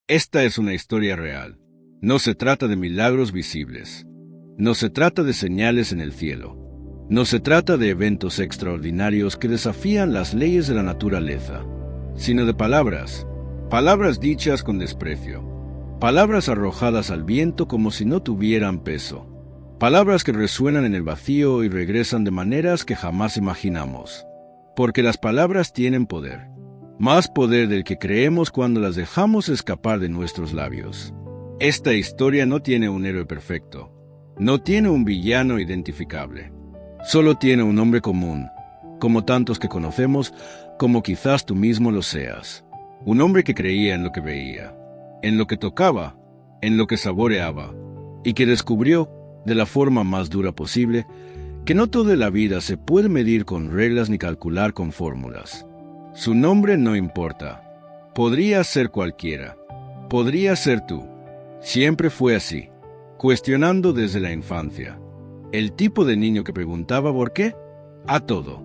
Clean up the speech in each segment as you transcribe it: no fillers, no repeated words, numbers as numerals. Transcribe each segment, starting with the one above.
Esta es una historia real. No se trata de milagros visibles. No se trata de señales en el cielo. No se trata de eventos extraordinarios que desafían las leyes de la naturaleza, sino de palabras dichas con desprecio, palabras arrojadas al viento como si no tuvieran peso, palabras que resuenan en el vacío y regresan de maneras que jamás imaginamos, porque las palabras tienen poder, más poder del que creemos cuando las dejamos escapar de nuestros labios. Esta historia no tiene un héroe perfecto, no tiene un villano identificable, solo tiene un hombre común, como tantos que conocemos, como quizás tú mismo lo seas. Un hombre que creía en lo que veía, en lo que tocaba, en lo que saboreaba, y que descubrió, de la forma más dura posible, que no toda la vida se puede medir con reglas ni calcular con fórmulas. Su nombre no importa. Podría ser cualquiera. Podría ser tú. Siempre fue así, cuestionando desde la infancia. El tipo de niño que preguntaba por qué a todo,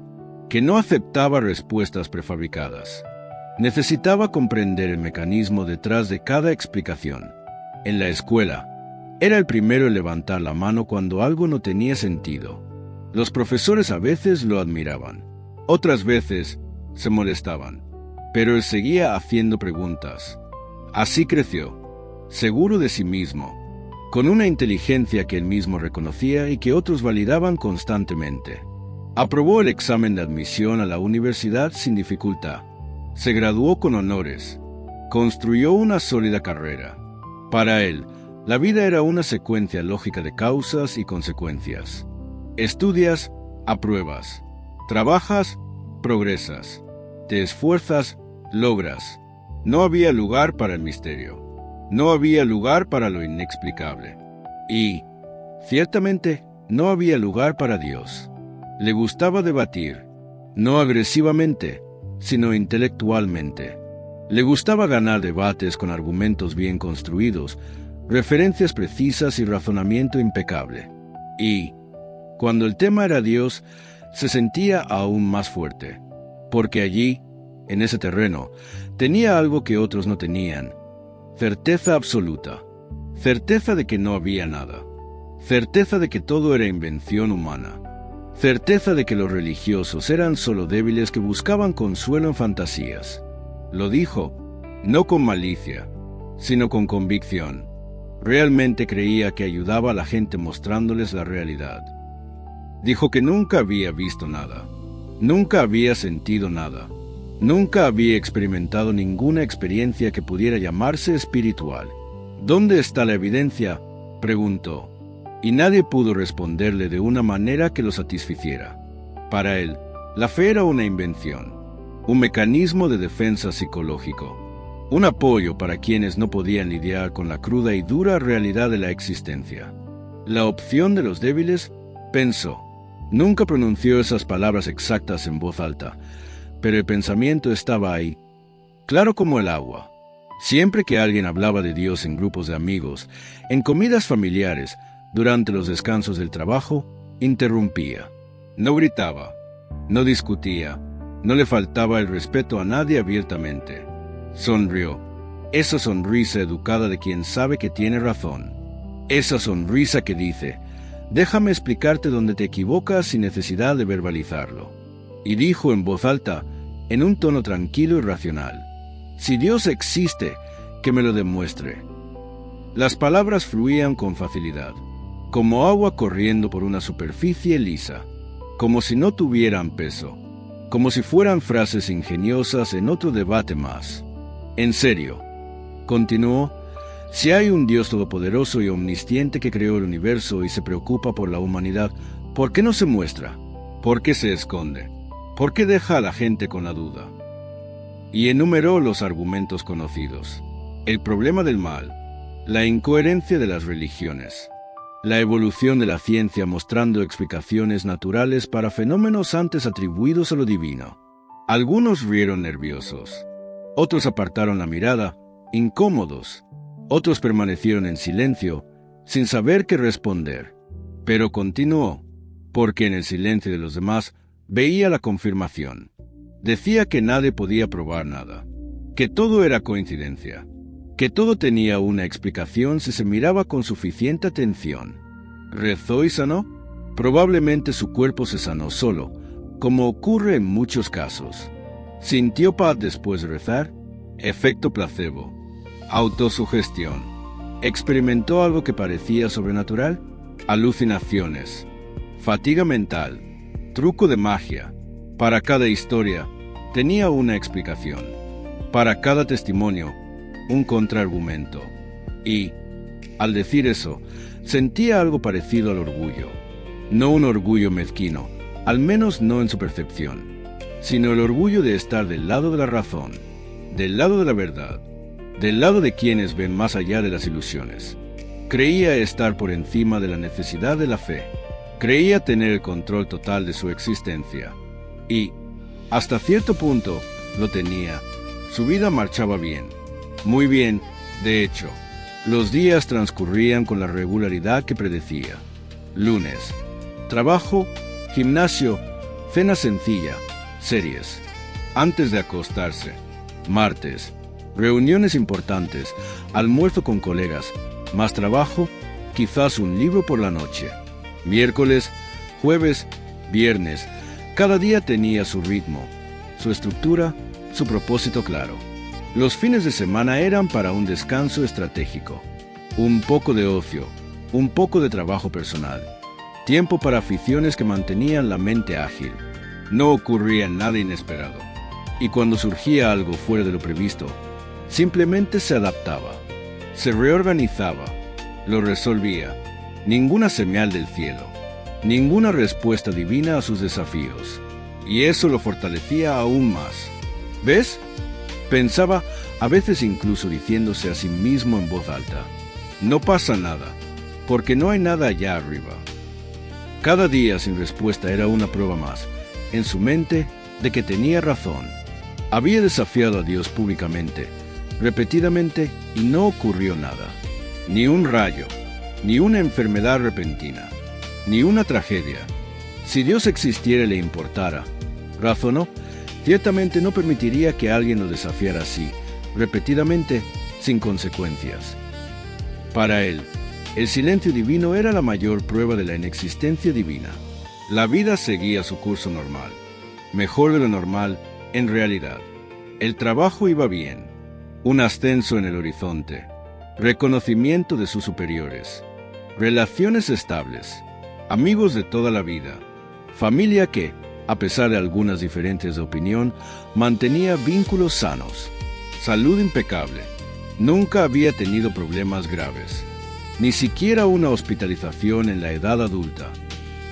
que no aceptaba respuestas prefabricadas. Necesitaba comprender el mecanismo detrás de cada explicación. En la escuela, era el primero en levantar la mano cuando algo no tenía sentido. Los profesores a veces lo admiraban, otras veces se molestaban, pero él seguía haciendo preguntas. Así creció, seguro de sí mismo, con una inteligencia que él mismo reconocía y que otros validaban constantemente. Aprobó el examen de admisión a la universidad sin dificultad. Se graduó con honores. Construyó una sólida carrera. Para él, la vida era una secuencia lógica de causas y consecuencias. Estudias, apruebas. Trabajas, progresas. Te esfuerzas, logras. No había lugar para el misterio. No había lugar para lo inexplicable. Y, ciertamente, no había lugar para Dios. Le gustaba debatir, no agresivamente, sino intelectualmente. Le gustaba ganar debates con argumentos bien construidos, referencias precisas y razonamiento impecable. Y, cuando el tema era Dios, se sentía aún más fuerte, porque allí, en ese terreno, tenía algo que otros no tenían: certeza absoluta, certeza de que no había nada, certeza de que todo era invención humana, certeza de que los religiosos eran solo débiles que buscaban consuelo en fantasías. Lo dijo, no con malicia, sino con convicción. Realmente creía que ayudaba a la gente mostrándoles la realidad. Dijo que nunca había visto nada, nunca había sentido nada, nunca había experimentado ninguna experiencia que pudiera llamarse espiritual. ¿Dónde está la evidencia?, preguntó, y nadie pudo responderle de una manera que lo satisficiera. Para él, la fe era una invención, un mecanismo de defensa psicológico, un apoyo para quienes no podían lidiar con la cruda y dura realidad de la existencia. La opción de los débiles, pensó. Nunca pronunció esas palabras exactas en voz alta, pero el pensamiento estaba ahí, claro como el agua. Siempre que alguien hablaba de Dios en grupos de amigos, en comidas familiares, durante los descansos del trabajo, interrumpía. No gritaba, no discutía, no le faltaba el respeto a nadie abiertamente. Sonrió, esa sonrisa educada de quien sabe que tiene razón. Esa sonrisa que dice, déjame explicarte dónde te equivocas sin necesidad de verbalizarlo. Y dijo en voz alta, en un tono tranquilo y racional, si Dios existe, que me lo demuestre. Las palabras fluían con facilidad, como agua corriendo por una superficie lisa, como si no tuvieran peso, como si fueran frases ingeniosas en otro debate más. En serio, continuó, si hay un Dios todopoderoso y omnisciente que creó el universo y se preocupa por la humanidad, ¿por qué no se muestra? ¿Por qué se esconde? ¿Por qué deja a la gente con la duda? Y enumeró los argumentos conocidos: el problema del mal, la incoherencia de las religiones, la evolución de la ciencia mostrando explicaciones naturales para fenómenos antes atribuidos a lo divino. Algunos rieron nerviosos, otros apartaron la mirada, incómodos, otros permanecieron en silencio, sin saber qué responder. Pero continuó, porque en el silencio de los demás veía la confirmación. Decía que nadie podía probar nada, que todo era coincidencia, que todo tenía una explicación si se miraba con suficiente atención. ¿Rezó y sanó? Probablemente su cuerpo se sanó solo, como ocurre en muchos casos. ¿Sintió paz después de rezar? Efecto placebo. Autosugestión. ¿Experimentó algo que parecía sobrenatural? Alucinaciones. Fatiga mental. Truco de magia. Para cada historia, tenía una explicación. Para cada testimonio, un contraargumento. Y, al decir eso, sentía algo parecido al orgullo. No un orgullo mezquino, al menos no en su percepción, sino el orgullo de estar del lado de la razón, del lado de la verdad, del lado de quienes ven más allá de las ilusiones. Creía estar por encima de la necesidad de la fe. Creía tener el control total de su existencia. Y, hasta cierto punto, lo tenía. Su vida marchaba bien. Muy bien, de hecho. Los días transcurrían con la regularidad que predecía. Lunes: trabajo, gimnasio, cena sencilla, series. Antes de acostarse. Martes: reuniones importantes, almuerzo con colegas, más trabajo, quizás un libro por la noche. Miércoles, jueves, viernes. Cada día tenía su ritmo, su estructura, su propósito claro. Los fines de semana eran para un descanso estratégico, un poco de ocio, un poco de trabajo personal, tiempo para aficiones que mantenían la mente ágil. No ocurría nada inesperado, y cuando surgía algo fuera de lo previsto, simplemente se adaptaba, se reorganizaba, lo resolvía. Ninguna señal del cielo, ninguna respuesta divina a sus desafíos, y eso lo fortalecía aún más. ¿Ves? Pensaba, a veces incluso diciéndose a sí mismo en voz alta: no pasa nada, porque no hay nada allá arriba. Cada día sin respuesta era una prueba más, en su mente, de que tenía razón. Había desafiado a Dios públicamente, repetidamente, y no ocurrió nada. Ni un rayo, ni una enfermedad repentina, ni una tragedia. Si Dios existiera y le importara, razonó, ciertamente no permitiría que alguien lo desafiara así, repetidamente, sin consecuencias. Para él, el silencio divino era la mayor prueba de la inexistencia divina. La vida seguía su curso normal, mejor de lo normal, en realidad. El trabajo iba bien, un ascenso en el horizonte, reconocimiento de sus superiores, relaciones estables, amigos de toda la vida, familia que, a pesar de algunas diferencias de opinión, mantenía vínculos sanos, salud impecable, nunca había tenido problemas graves, ni siquiera una hospitalización en la edad adulta,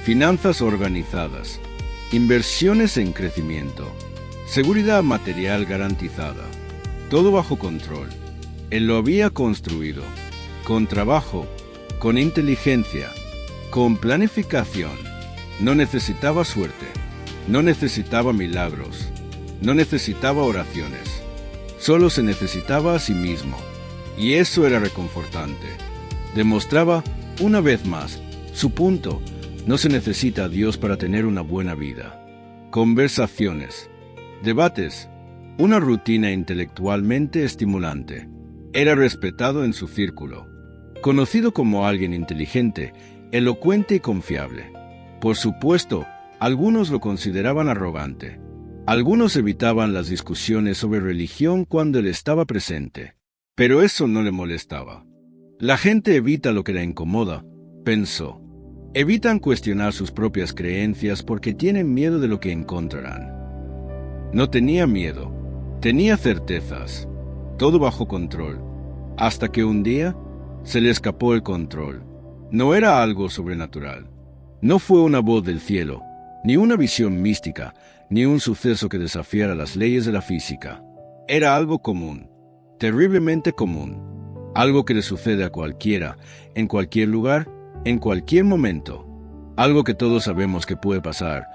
finanzas organizadas, inversiones en crecimiento, seguridad material garantizada, todo bajo control. Él lo había construido, con trabajo, con inteligencia, con planificación. No necesitaba suerte, no necesitaba milagros, no necesitaba oraciones. Solo se necesitaba a sí mismo, y eso era reconfortante. Demostraba, una vez más, su punto: no se necesita a Dios para tener una buena vida. Conversaciones, debates, una rutina intelectualmente estimulante. Era respetado en su círculo, conocido como alguien inteligente, elocuente y confiable. Por supuesto, algunos lo consideraban arrogante. Algunos evitaban las discusiones sobre religión cuando él estaba presente, pero eso no le molestaba. La gente evita lo que la incomoda, pensó. Evitan cuestionar sus propias creencias porque tienen miedo de lo que encontrarán. No tenía miedo, tenía certezas, todo bajo control, hasta que un día se le escapó el control. No era algo sobrenatural, no fue una voz del cielo, ni una visión mística, ni un suceso que desafiara las leyes de la física. Era algo común, terriblemente común, algo que le sucede a cualquiera, en cualquier lugar, en cualquier momento. Algo que todos sabemos que puede pasar,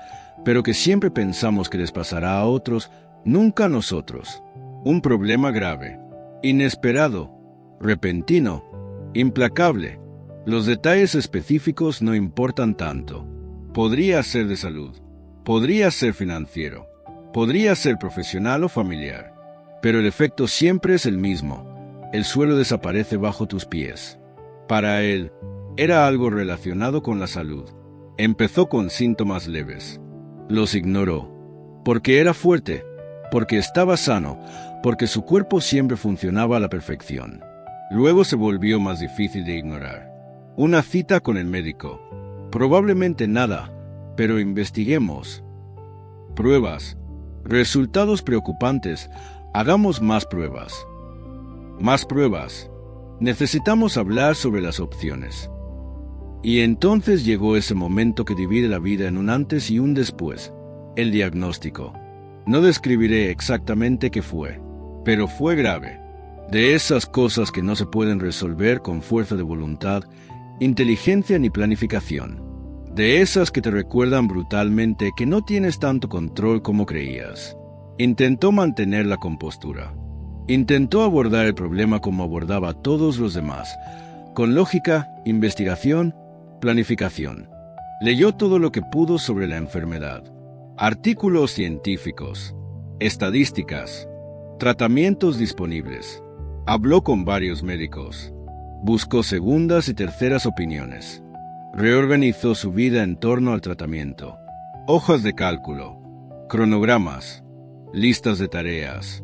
pero que siempre pensamos que les pasará a otros, nunca a nosotros. Un problema grave, inesperado, repentino, implacable. Los detalles específicos no importan tanto. Podría ser de salud, podría ser financiero, podría ser profesional o familiar, pero el efecto siempre es el mismo. El suelo desaparece bajo tus pies. Para él, era algo relacionado con la salud. Empezó con síntomas leves. Los ignoró, porque era fuerte, porque estaba sano, porque su cuerpo siempre funcionaba a la perfección. Luego se volvió más difícil de ignorar. Una cita con el médico. Probablemente nada, pero investiguemos. Pruebas. Resultados preocupantes. Hagamos más pruebas. Más pruebas. Necesitamos hablar sobre las opciones. Y entonces llegó ese momento que divide la vida en un antes y un después, el diagnóstico. No describiré exactamente qué fue, pero fue grave. De esas cosas que no se pueden resolver con fuerza de voluntad, inteligencia ni planificación. De esas que te recuerdan brutalmente que no tienes tanto control como creías. Intentó mantener la compostura. Intentó abordar el problema como abordaba a todos los demás, con lógica, investigación, planificación. Leyó todo lo que pudo sobre la enfermedad. Artículos científicos, estadísticas, tratamientos disponibles. Habló con varios médicos. Buscó segundas y terceras opiniones. Reorganizó su vida en torno al tratamiento. Hojas de cálculo, cronogramas, listas de tareas.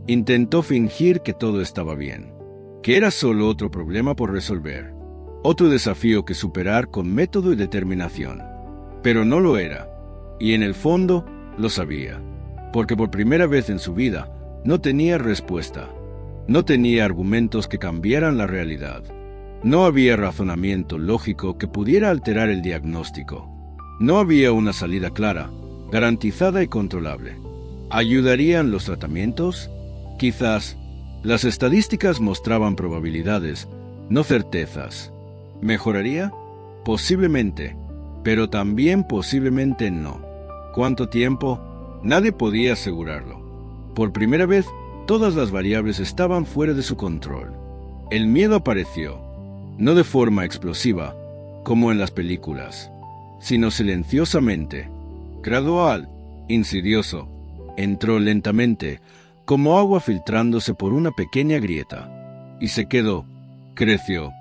Intentó fingir que todo estaba bien, que era solo otro problema por resolver. Otro desafío que superar con método y determinación. Pero no lo era, y en el fondo lo sabía, porque por primera vez en su vida no tenía respuesta, no tenía argumentos que cambiaran la realidad, no había razonamiento lógico que pudiera alterar el diagnóstico, no había una salida clara, garantizada y controlable. ¿Ayudarían los tratamientos? Quizás. Las estadísticas mostraban probabilidades, no certezas. ¿Mejoraría? Posiblemente, pero también posiblemente no. ¿Cuánto tiempo? Nadie podía asegurarlo. Por primera vez, todas las variables estaban fuera de su control. El miedo apareció, no de forma explosiva, como en las películas, sino silenciosamente, gradual, insidioso. Entró lentamente, como agua filtrándose por una pequeña grieta, y se quedó, creció.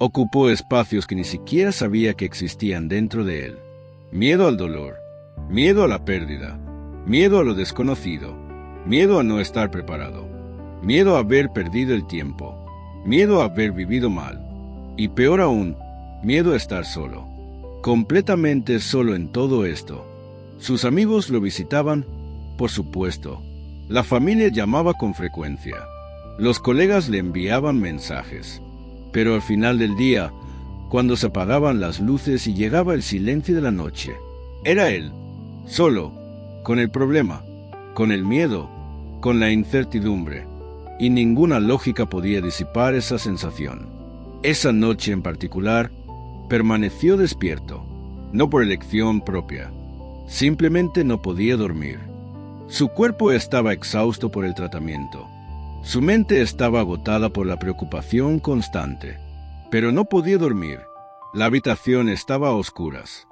Ocupó espacios que ni siquiera sabía que existían dentro de él. Miedo al dolor, miedo a la pérdida, miedo a lo desconocido, miedo a no estar preparado, miedo a haber perdido el tiempo, miedo a haber vivido mal, y peor aún, miedo a estar solo, completamente solo en todo esto. Sus amigos lo visitaban, por supuesto. La familia llamaba con frecuencia. Los colegas le enviaban mensajes. Pero al final del día, cuando se apagaban las luces y llegaba el silencio de la noche, era él, solo, con el problema, con el miedo, con la incertidumbre, y ninguna lógica podía disipar esa sensación. Esa noche en particular, permaneció despierto, no por elección propia, simplemente no podía dormir. Su cuerpo estaba exhausto por el tratamiento. Su mente estaba agotada por la preocupación constante, pero no podía dormir. La habitación estaba a oscuras.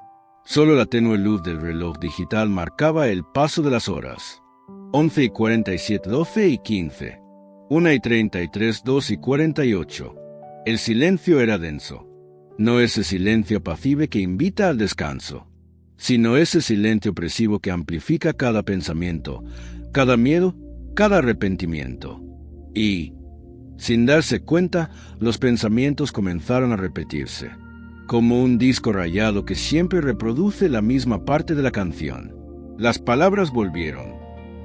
Solo la tenue luz del reloj digital marcaba el paso de las horas. 11:47, 12:15, 1:33, 2:48. El silencio era denso. No ese silencio apacible que invita al descanso, sino ese silencio opresivo que amplifica cada pensamiento, cada miedo, cada arrepentimiento. Y, sin darse cuenta, los pensamientos comenzaron a repetirse, como un disco rayado que siempre reproduce la misma parte de la canción. Las palabras volvieron.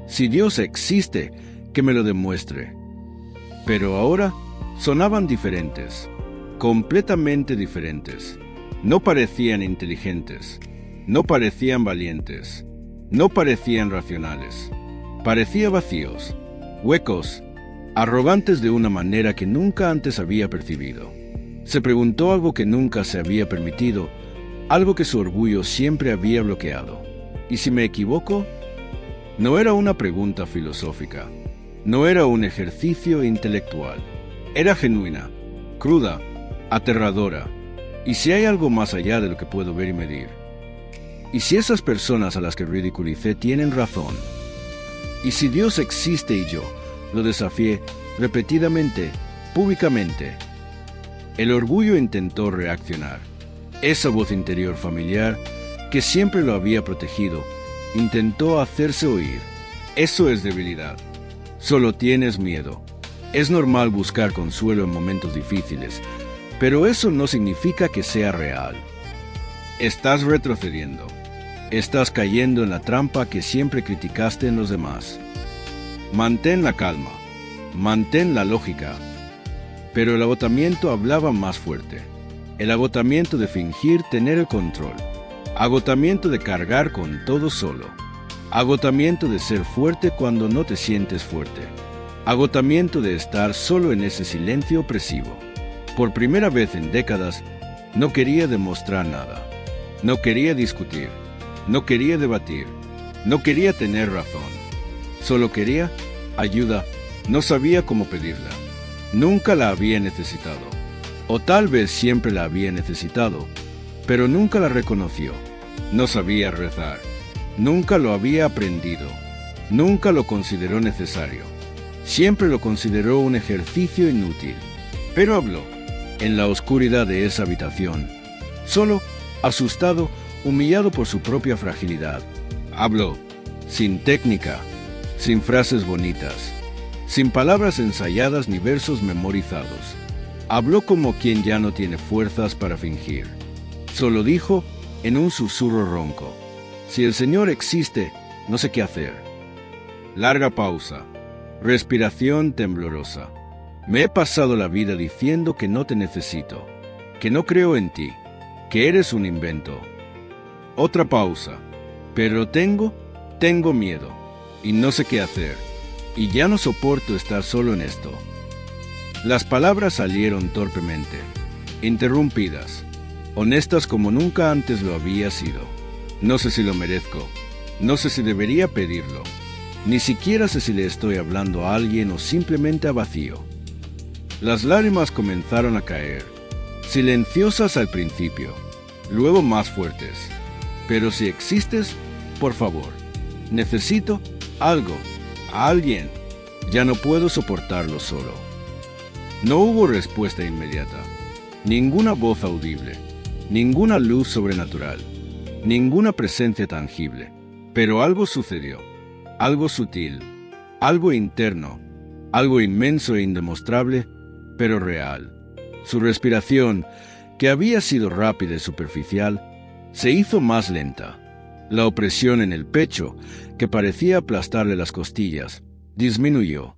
Si Dios existe, que me lo demuestre. Pero ahora sonaban diferentes, completamente diferentes. No parecían inteligentes, no parecían valientes, no parecían racionales. Parecían vacíos, huecos, arrogantes de una manera que nunca antes había percibido. Se preguntó algo que nunca se había permitido, algo que su orgullo siempre había bloqueado. ¿Y si me equivoco? No era una pregunta filosófica, no era un ejercicio intelectual. Era genuina, cruda, aterradora. ¿Y si hay algo más allá de lo que puedo ver y medir? ¿Y si esas personas a las que ridiculicé tienen razón? ¿Y si Dios existe y yo lo desafié repetidamente públicamente. El orgullo intentó reaccionar. Esa voz interior familiar, que siempre lo había protegido, intentó hacerse oír. Eso es debilidad. Solo tienes miedo. Es normal buscar consuelo en momentos difíciles, pero eso no significa que sea real. Estás retrocediendo. Estás cayendo en la trampa que siempre criticaste en los demás. Mantén la calma. Mantén la lógica. Pero el agotamiento hablaba más fuerte. El agotamiento de fingir tener el control. Agotamiento de cargar con todo solo. Agotamiento de ser fuerte cuando no te sientes fuerte. Agotamiento de estar solo en ese silencio opresivo. Por primera vez en décadas, no quería demostrar nada. No quería discutir. No quería debatir. No quería tener razón. Solo quería ayuda. No sabía cómo pedirla. Nunca la había necesitado. O tal vez siempre la había necesitado, pero nunca la reconoció. No sabía rezar. Nunca lo había aprendido. Nunca lo consideró necesario. Siempre lo consideró un ejercicio inútil. Pero habló, en la oscuridad de esa habitación, solo, asustado, humillado por su propia fragilidad. Habló, sin técnica, sin frases bonitas, sin palabras ensayadas ni versos memorizados. Habló como quien ya no tiene fuerzas para fingir. Solo dijo, en un susurro ronco, si el Señor existe, no sé qué hacer. Larga pausa. Respiración temblorosa. Me he pasado la vida diciendo que no te necesito, que no creo en ti, que eres un invento. Otra pausa. Pero tengo miedo, y no sé qué hacer, y ya no soporto estar solo en esto. Las palabras salieron torpemente, interrumpidas, honestas como nunca antes lo había sido. No sé si lo merezco, no sé si debería pedirlo, ni siquiera sé si le estoy hablando a alguien o simplemente a vacío. Las lágrimas comenzaron a caer, silenciosas al principio, luego más fuertes. Pero si existes, por favor, necesito algo, a alguien. Ya no puedo soportarlo solo. No hubo respuesta inmediata, ninguna voz audible, ninguna luz sobrenatural, ninguna presencia tangible. Pero algo sucedió, algo sutil, algo interno, algo inmenso e indemostrable, pero real. Su respiración, que había sido rápida y superficial, se hizo más lenta. La opresión en el pecho, que parecía aplastarle las costillas, disminuyó.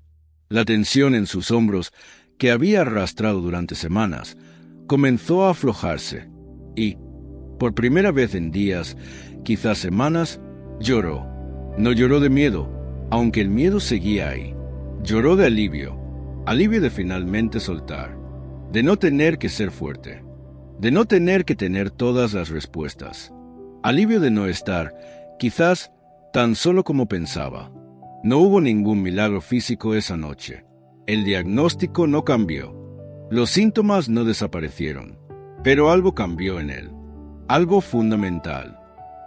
La tensión en sus hombros, que había arrastrado durante semanas, comenzó a aflojarse y, por primera vez en días, quizás semanas, lloró. No lloró de miedo, aunque el miedo seguía ahí. Lloró de alivio, alivio de finalmente soltar, de no tener que ser fuerte, de no tener que tener todas las respuestas, alivio de no estar, quizás, tan solo como pensaba. No hubo ningún milagro físico esa noche. El diagnóstico no cambió. Los síntomas no desaparecieron, pero algo cambió en él. Algo fundamental.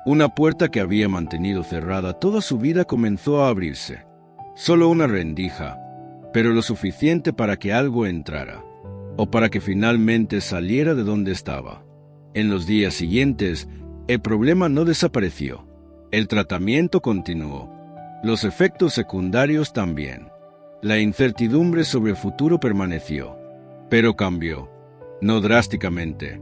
Una puerta que había mantenido cerrada toda su vida comenzó a abrirse. Solo una rendija, pero lo suficiente para que algo entrara, o para que finalmente saliera de donde estaba. En los días siguientes, el problema no desapareció. El tratamiento continuó. Los efectos secundarios también. La incertidumbre sobre el futuro permaneció, pero cambió. No drásticamente,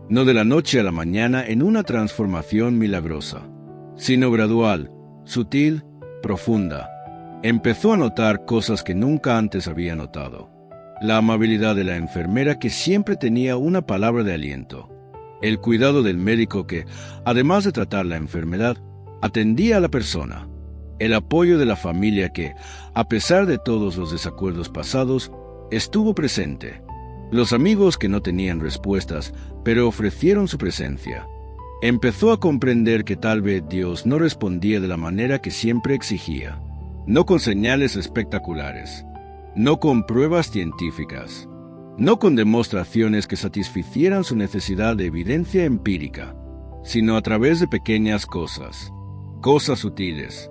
no de la noche a la mañana en una transformación milagrosa, sino gradual, sutil, profunda. Empezó a notar cosas que nunca antes había notado. La amabilidad de la enfermera que siempre tenía una palabra de aliento. El cuidado del médico que, además de tratar la enfermedad, atendía a la persona. El apoyo de la familia que, a pesar de todos los desacuerdos pasados, estuvo presente. Los amigos que no tenían respuestas, pero ofrecieron su presencia. Empezó a comprender que tal vez Dios no respondía de la manera que siempre exigía. No con señales espectaculares, no con pruebas científicas, no con demostraciones que satisficieran su necesidad de evidencia empírica, sino a través de pequeñas cosas, cosas sutiles,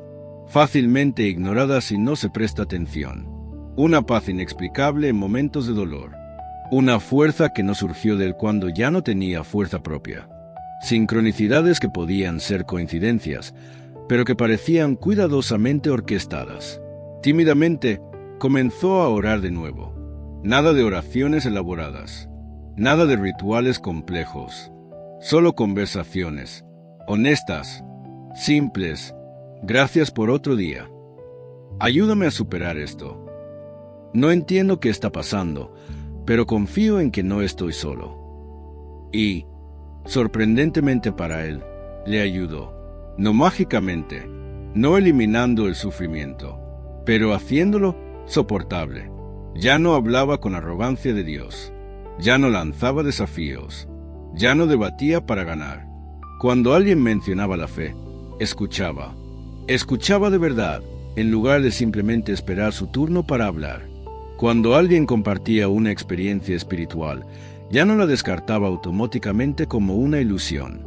fácilmente ignoradas si no se presta atención. una paz inexplicable en momentos de dolor, una fuerza que no surgió de él cuando ya no tenía fuerza propia, sincronicidades que podían ser coincidencias, pero que parecían cuidadosamente orquestadas. Tímidamente, comenzó a orar de nuevo. Nada de oraciones elaboradas, nada de rituales complejos, solo conversaciones, honestas, simples. Gracias por otro día. Ayúdame a superar esto. No entiendo qué está pasando, pero confío en que no estoy solo. Y, sorprendentemente para él, le ayudó. No mágicamente, no eliminando el sufrimiento, pero haciéndolo soportable. Ya no hablaba con arrogancia de Dios. Ya no lanzaba desafíos. Ya no debatía para ganar. Cuando alguien mencionaba la fe, escuchaba. Escuchaba de verdad, en lugar de simplemente esperar su turno para hablar. Cuando alguien compartía una experiencia espiritual, ya no la descartaba automáticamente como una ilusión.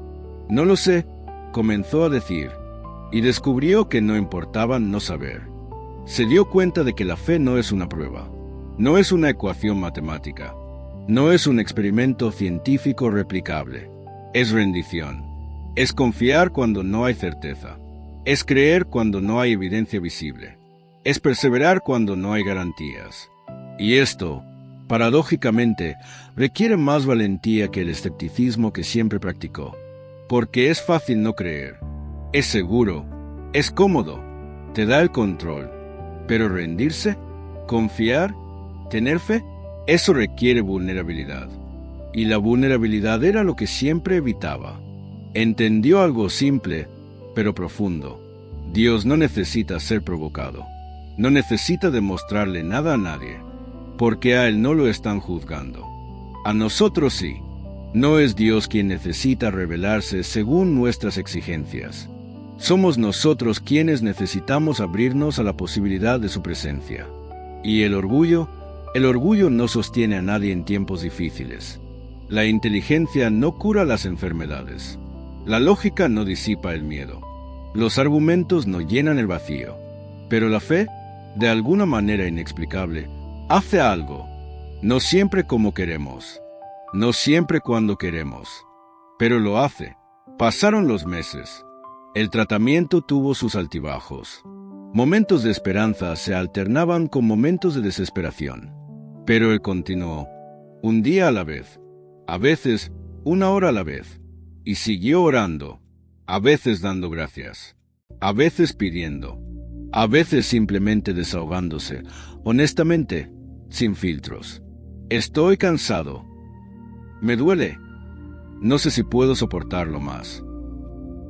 No lo sé, comenzó a decir, y descubrió que no importaba no saber. Se dio cuenta de que la fe no es una prueba, no es una ecuación matemática, no es un experimento científico replicable. Es rendición, es confiar cuando no hay certeza, es creer cuando no hay evidencia visible, es perseverar cuando no hay garantías. Y esto, paradójicamente, requiere más valentía que el escepticismo que siempre practicó, porque es fácil no creer, es seguro, es cómodo, te da el control, pero rendirse, confiar, tener fe, eso requiere vulnerabilidad. Y la vulnerabilidad era lo que siempre evitaba. Entendió algo simple, pero profundo. Dios no necesita ser provocado, no necesita demostrarle nada a nadie, porque a Él no lo están juzgando. A nosotros sí. No es Dios quien necesita revelarse según nuestras exigencias. Somos nosotros quienes necesitamos abrirnos a la posibilidad de su presencia. Y el orgullo no sostiene a nadie en tiempos difíciles. La inteligencia no cura las enfermedades. La lógica no disipa el miedo. Los argumentos no llenan el vacío. Pero la fe, de alguna manera inexplicable, hace algo. No siempre como queremos. No siempre cuando queremos. Pero lo hace. Pasaron los meses. El tratamiento tuvo sus altibajos. Momentos de esperanza se alternaban con momentos de desesperación. Pero él continuó, un día a la vez, a veces una hora a la vez, y siguió orando, a veces dando gracias, a veces pidiendo, a veces simplemente desahogándose, honestamente, sin filtros. Estoy cansado. Me duele. No sé si puedo soportarlo más.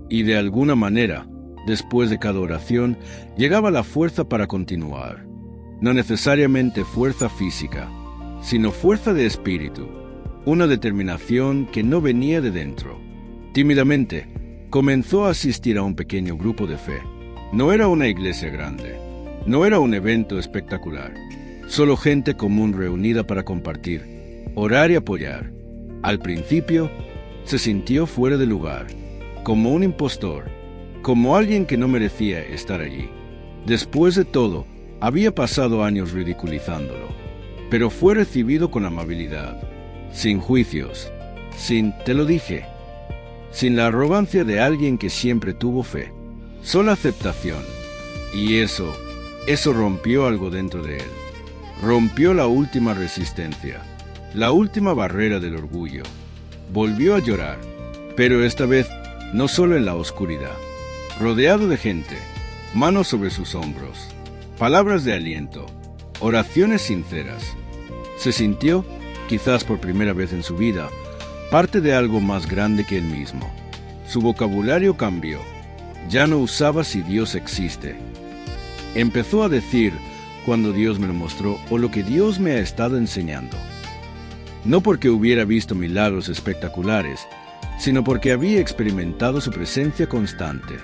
Y de alguna manera, después de cada oración, llegaba la fuerza para continuar. No necesariamente fuerza física, sino fuerza de espíritu, una determinación que no venía de dentro. Tímidamente, comenzó a asistir a un pequeño grupo de fe. No era una iglesia grande, no era un evento espectacular, solo gente común reunida para compartir, orar y apoyar. Al principio, se sintió fuera de lugar, como un impostor, como alguien que no merecía estar allí. Después de todo, había pasado años ridiculizándolo, pero fue recibido con amabilidad, sin juicios, sin «te lo dije», sin la arrogancia de alguien que siempre tuvo fe, solo aceptación. Y eso rompió algo dentro de él. Rompió la última resistencia, la última barrera del orgullo. Volvió a llorar, pero esta vez no solo en la oscuridad, rodeado de gente, manos sobre sus hombros, palabras de aliento, oraciones sinceras. Se sintió, quizás por primera vez en su vida, parte de algo más grande que él mismo. Su vocabulario cambió. Ya no usaba «si Dios existe». Empezó a decir «cuando Dios me lo mostró» o «lo que Dios me ha estado enseñando». No porque hubiera visto milagros espectaculares, sino porque había experimentado su presencia constante.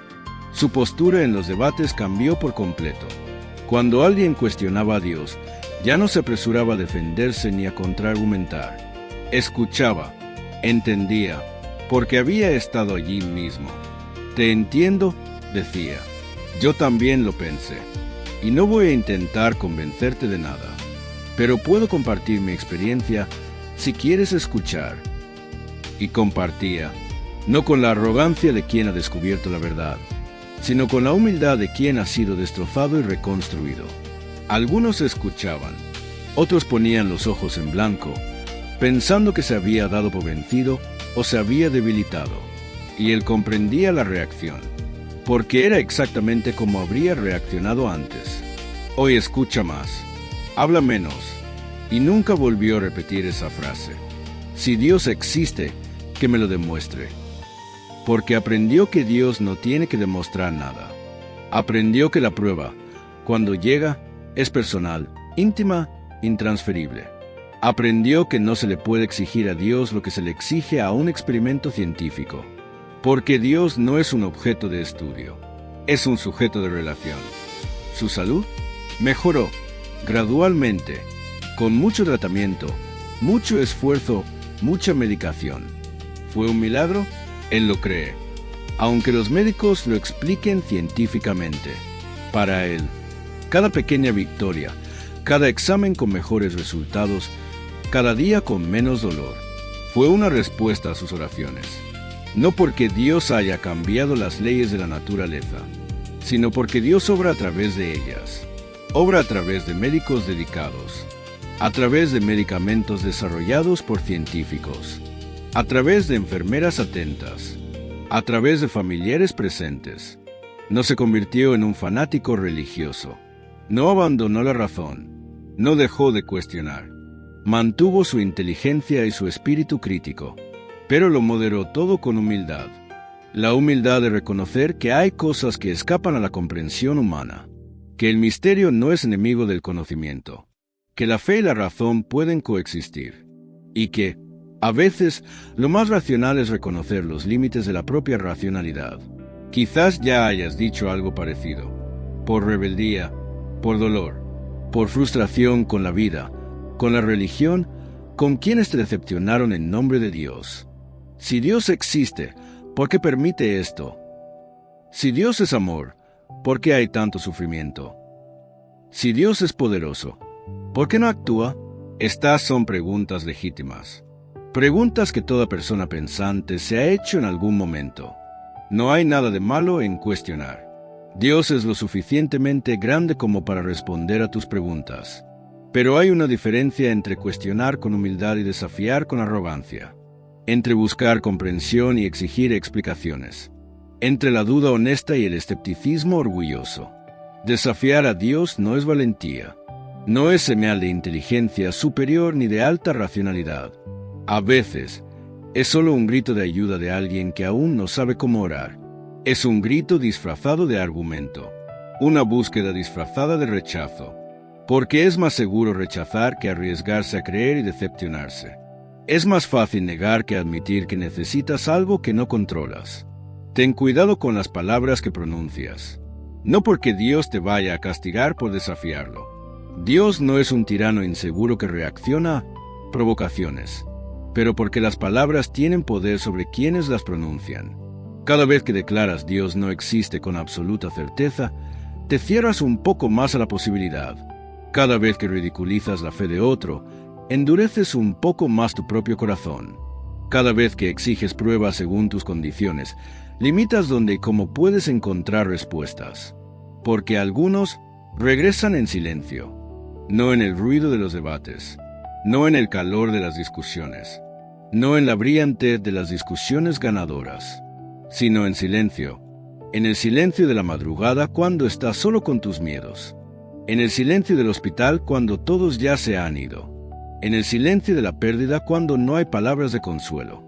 Su postura en los debates cambió por completo. Cuando alguien cuestionaba a Dios, ya no se apresuraba a defenderse ni a contraargumentar. Escuchaba, entendía, porque había estado allí mismo. «Te entiendo», decía. «Yo también lo pensé». y no voy a intentar convencerte de nada, pero puedo compartir mi experiencia si quieres escuchar. Y compartía, no con la arrogancia de quien ha descubierto la verdad, sino con la humildad de quien ha sido destrozado y reconstruido. Algunos escuchaban, otros ponían los ojos en blanco, pensando que se había dado por vencido o se había debilitado, y él comprendía la reacción, porque era exactamente como habría reaccionado antes. Hoy escucha más, habla menos, y nunca volvió a repetir esa frase. Si Dios existe, que me lo demuestre. Porque aprendió que Dios no tiene que demostrar nada. Aprendió que la prueba, cuando llega, es personal, íntima, intransferible. Aprendió que no se le puede exigir a Dios lo que se le exige a un experimento científico, porque Dios no es un objeto de estudio, es un sujeto de relación. Su salud mejoró gradualmente, con mucho tratamiento, mucho esfuerzo, mucha medicación. ¿Fue un milagro? Él lo cree, aunque los médicos lo expliquen científicamente. Para él, cada pequeña victoria, cada examen con mejores resultados, cada día con menos dolor, fue una respuesta a sus oraciones. No porque Dios haya cambiado las leyes de la naturaleza, sino porque Dios obra a través de ellas. Obra a través de médicos dedicados, a través de medicamentos desarrollados por científicos, a través de enfermeras atentas, a través de familiares presentes. No se convirtió en un fanático religioso. No abandonó la razón. No dejó de cuestionar. Mantuvo su inteligencia y su espíritu crítico, pero lo moderó todo con humildad. La humildad de reconocer que hay cosas que escapan a la comprensión humana, que el misterio no es enemigo del conocimiento, que la fe y la razón pueden coexistir, y que, a veces, lo más racional es reconocer los límites de la propia racionalidad. Quizás ya hayas dicho algo parecido, por rebeldía, por dolor, por frustración con la vida, con la religión, con quienes te decepcionaron en nombre de Dios. Si Dios existe, ¿por qué permite esto? Si Dios es amor, ¿por qué hay tanto sufrimiento? Si Dios es poderoso, ¿por qué no actúa? Estas son preguntas legítimas. Preguntas que toda persona pensante se ha hecho en algún momento. No hay nada de malo en cuestionar. Dios es lo suficientemente grande como para responder a tus preguntas. Pero hay una diferencia entre cuestionar con humildad y desafiar con arrogancia. Entre buscar comprensión y exigir explicaciones. Entre la duda honesta y el escepticismo orgulloso. Desafiar a Dios no es valentía. No es señal de inteligencia superior ni de alta racionalidad. A veces, es solo un grito de ayuda de alguien que aún no sabe cómo orar. Es un grito disfrazado de argumento. Una búsqueda disfrazada de rechazo. Porque es más seguro rechazar que arriesgarse a creer y decepcionarse. Es más fácil negar que admitir que necesitas algo que no controlas. Ten cuidado con las palabras que pronuncias. No porque Dios te vaya a castigar por desafiarlo. Dios no es un tirano inseguro que reacciona a provocaciones, pero porque las palabras tienen poder sobre quienes las pronuncian. Cada vez que declaras Dios no existe con absoluta certeza, te cierras un poco más a la posibilidad. Cada vez que ridiculizas la fe de otro, endureces un poco más tu propio corazón. Cada vez que exiges pruebas según tus condiciones, limitas donde y cómo puedes encontrar respuestas. Porque algunos regresan en silencio, no en el ruido de los debates, no en el calor de las discusiones, no en la brillantez de las discusiones ganadoras, sino en silencio, en el silencio de la madrugada cuando estás solo con tus miedos, en el silencio del hospital cuando todos ya se han ido, en el silencio de la pérdida cuando no hay palabras de consuelo,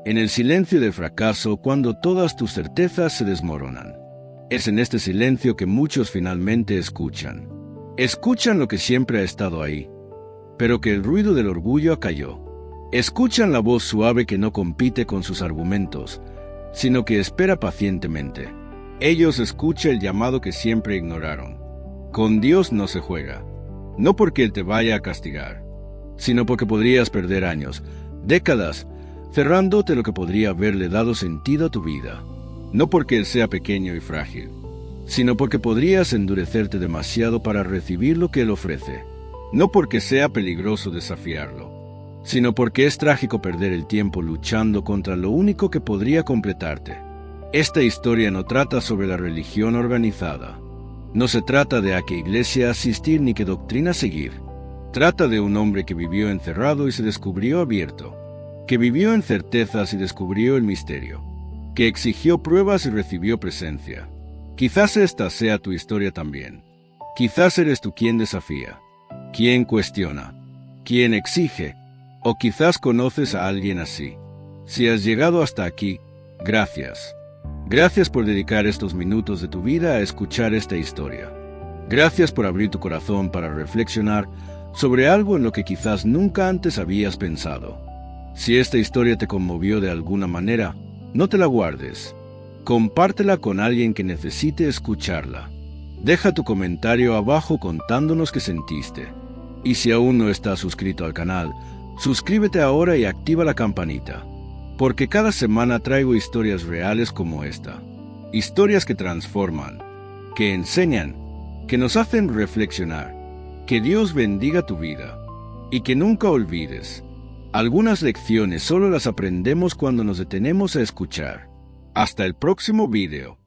en el silencio del fracaso cuando todas tus certezas se desmoronan. Es en este silencio que muchos finalmente escuchan. Escuchan lo que siempre ha estado ahí, pero que el ruido del orgullo acalló. Escuchan la voz suave que no compite con sus argumentos, sino que espera pacientemente. Ellos escuchan el llamado que siempre ignoraron. Con Dios no se juega, no porque Él te vaya a castigar, sino porque podrías perder años, décadas, cerrándote lo que podría haberle dado sentido a tu vida. No porque Él sea pequeño y frágil, sino porque podrías endurecerte demasiado para recibir lo que Él ofrece. No porque sea peligroso desafiarlo, sino porque es trágico perder el tiempo luchando contra lo único que podría completarte. Esta historia no trata sobre la religión organizada. No se trata de a qué iglesia asistir ni qué doctrina seguir. Trata de un hombre que vivió encerrado y se descubrió abierto, que vivió en certezas y descubrió el misterio, que exigió pruebas y recibió presencia. Quizás esta sea tu historia también. Quizás eres tú quien desafía, quien cuestiona, quien exige, o quizás conoces a alguien así. Si has llegado hasta aquí, gracias. Gracias por dedicar estos minutos de tu vida a escuchar esta historia. Gracias por abrir tu corazón para reflexionar sobre algo en lo que quizás nunca antes habías pensado. Si esta historia te conmovió de alguna manera, no te la guardes. Compártela con alguien que necesite escucharla. Deja tu comentario abajo contándonos qué sentiste. Y si aún no estás suscrito al canal, suscríbete ahora y activa la campanita. Porque cada semana traigo historias reales como esta. Historias que transforman, que enseñan, que nos hacen reflexionar. Que Dios bendiga tu vida. Y que nunca olvides, algunas lecciones solo las aprendemos cuando nos detenemos a escuchar. Hasta el próximo video.